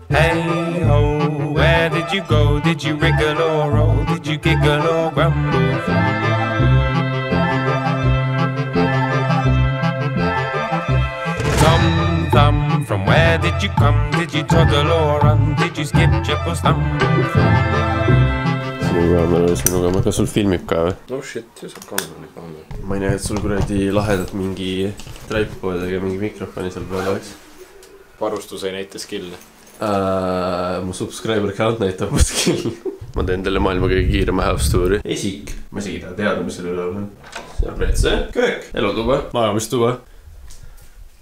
Hey ho, where did you go? Did you wriggle or roll? Did you giggle or grumble? Tom thumb, from where did you come? Did you toddle or run? Did you skip, jump or stumble? Sinu kaamera, sinu kaamera. Kas sul filmib ka või? No shit, ja sul kaamera. Ma ei näe, et sul kuradi lahedat mingi tripodega mingi mikrofoni seal peal oleks. Varustus ei näita skill'e. Mu subscriber count näitab mu skill. Ma teen teile maailma kõige kiirema house touri. Esik. Ma isegi ei taha teada, mis selle üle on. See on WC. Köök. Elutuba. Magamistuba.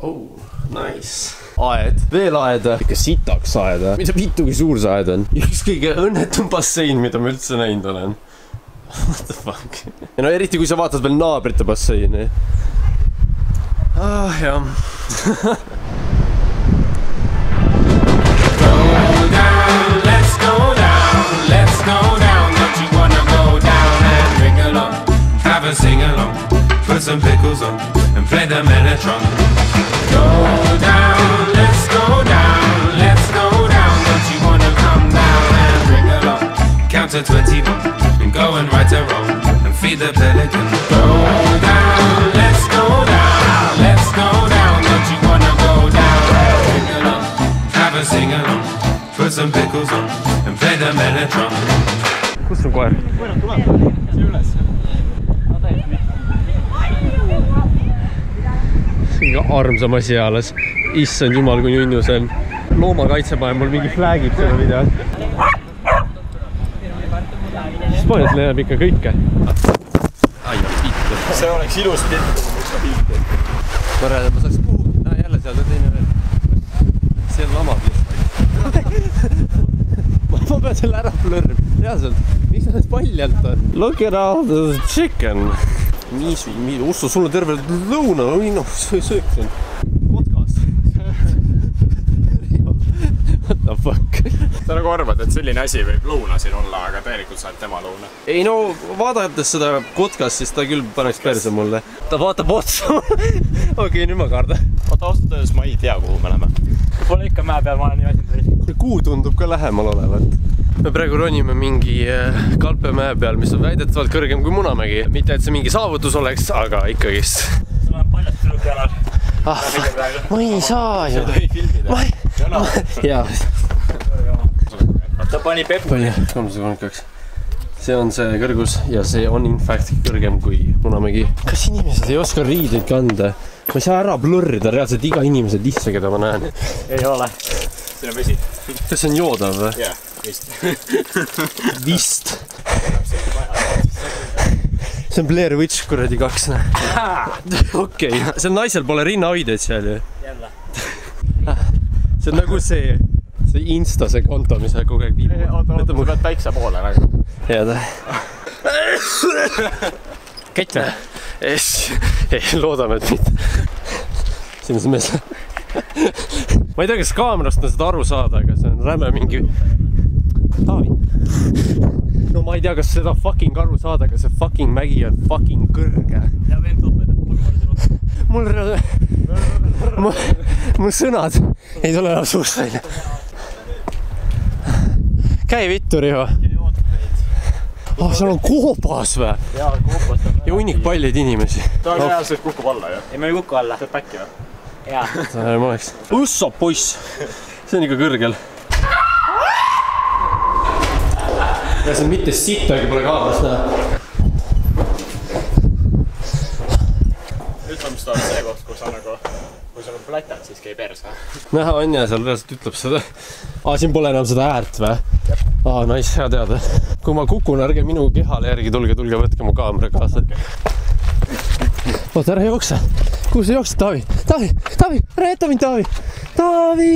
Oh, nice. Aed. Veel aed. Ikka sitaks aed. Mida vittu kui suur see aed on? Üks kõige õnnetum bassein, mida ma üldse näinud olen. What the fuck? Ja no eriti kui sa vaatad veel naabrite basseini. Jah. Let's go down, don't you wanna go down and ring along, have a sing along, put some pickles on and play the Mellotron. Go down, let's go down, don't you wanna come down and ring along, count to 21 and go and right or wrong and feed the pelican. Go down, let's go down, don't you wanna go down and ring along, have a sing along, put some pickles on and play the Mellotron. Kus on koer? Koerad tuleb, see üles. Kõige armsam asi alles. Issand jumal, kui nunnu see on. Loomakaitse paneb mul mingi flaagib selle video. Hispaanias leiab ikka kõike. Ai, piitu. See oleks ilus pilt, kus sa pilti. Tore, ma saaks kuhugi. Jälle seal teine veel. See on lamab lihtsalt. Ma pean selle ära blurrima. Reaalselt, miks sa need paljalt on? Look at all the chicken. Ussu, sul on terve lõuna. Söök siin. Podcast. What the fuck? Sa nagu arvad, et selline asi võib lõuna siin olla, aga tegelikult sa oled tema lõuna. Ei no, vaadates seda podcast, siis ta küll paneks perse mulle. Ta vaatab otsa. Okei, nüüd ma kardan. Oota, ausalt öeldes ma ei tea, kuhu me läheme. Pole ikka mäe peal, ma olen nii väsinud. Kuu tundub ka lähemal olevat. Me praegu ronime mingi Kalpemäe peal, mis on väidetavalt kõrgem kui Munamägi. Mitte, et see mingi saavutus oleks, aga ikkagist. Sul on paljast tüdruk jalal. Ma ei saa ju. Sa tohi filmida. Jaa. Ta pani pepu. 332. See on see kõrgus ja see on in fact kõrgem kui Munamägi. Kas inimesed ei oska riideid kanda? Ma ei saa ära blurrida reaalselt iga inimese tisse, keda ma näen. Ei ole. Siin on vesi. Kas see on joodav või? Jah, vist. Vist. See on Blair Witch kuradi 2. Okei, see naisel pole rinnahoideid seal ju. Jälle. See on nagu see Instase konto, mis kogu aeg viib. Oota, ma pead päikse poole nagu. Head. Kett või? Ei, loodame, et mitte. Siin on see mees. Ma ei tea, kas kaamerast on seda aru saada, aga see on räme mingi... Taavi. No ma ei tea, kas seda fucking aru saada, aga see fucking mägi on fucking kõrge. Ja vend toped. Mul sõnad ei tule enam suust välja. Käi vittu, Riho. Seal on koobas või? Jaa, koobas on. Ja hunnik paljaid inimesi. Ta on reaalselt kukub alla, jah? Ei, ma ei kuku alla. Tead päkki või? Jaa. Ma oleks. Ussa, poiss! See on ikka kõrgel. Ja see on mitte sittagi pole kaamerast näha. Ütleme, mis ta on see koht, kus on nagu... Kui sa plätad, siis käi persa. Näha on ja seal reaalselt ütleb seda. Siin pole enam seda äärt või? Nice, hea teada. Kui ma kukun, ärge minu kehale järgi tulge, võtke mu kaamera kaasa. Oota, ära jookse. Kuhu sa jooksed, Taavi? Taavi, ära jäta mind, Taavi! Taavi!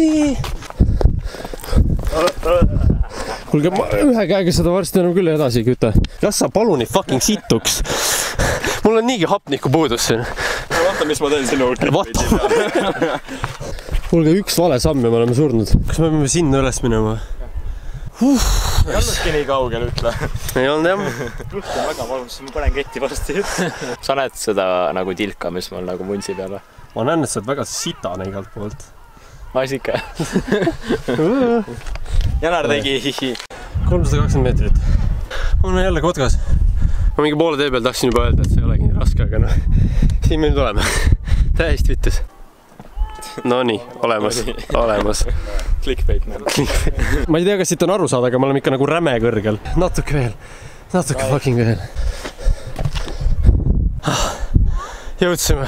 Kuulge, ma ühe käega seda varsti enam küll edasi ei küta. Kas sa palun ei fucking situks? Mul on niigi hapniku puudus siin. Vaata, mis ma teen sinu Vaata. Kuulge, üks vale samm ja me oleme surnud. Kas me peame sinna üles minema? Ei olnudki nii kaugel, ütle. Ei olnud jah. Luht on väga valus, ma panen ketti varsti. Sa näed seda nagu tilka, mis mul nagu munsi peal või? Ma näen, et sa oled väga sitane igalt poolt. Ais ikka. Janar tegi 320 meetrit. On jälle kotkas. Ma mingi poole tee peal tahtsin juba öelda, et see ei olegi nii raske, aga noh, siin me nüüd oleme. Täiesti vittus. No nii, olemas. Clickbait. Ma ei tea, kas siit on aru saada, aga me oleme ikka nagu räme kõrgel. Natuke fucking veel. Jõudsime.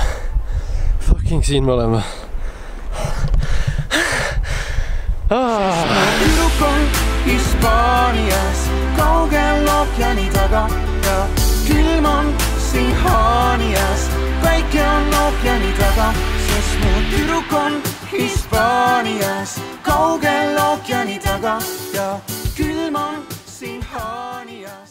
Fucking siin me oleme. Tüdruk on Hispaanias, kaugel ookeani taga ja külm on siin Haanias, päike on ookeani taga, sest mu tüdruk on Hispaanias, kaugel ookeani taga ja külm on siin Haanias.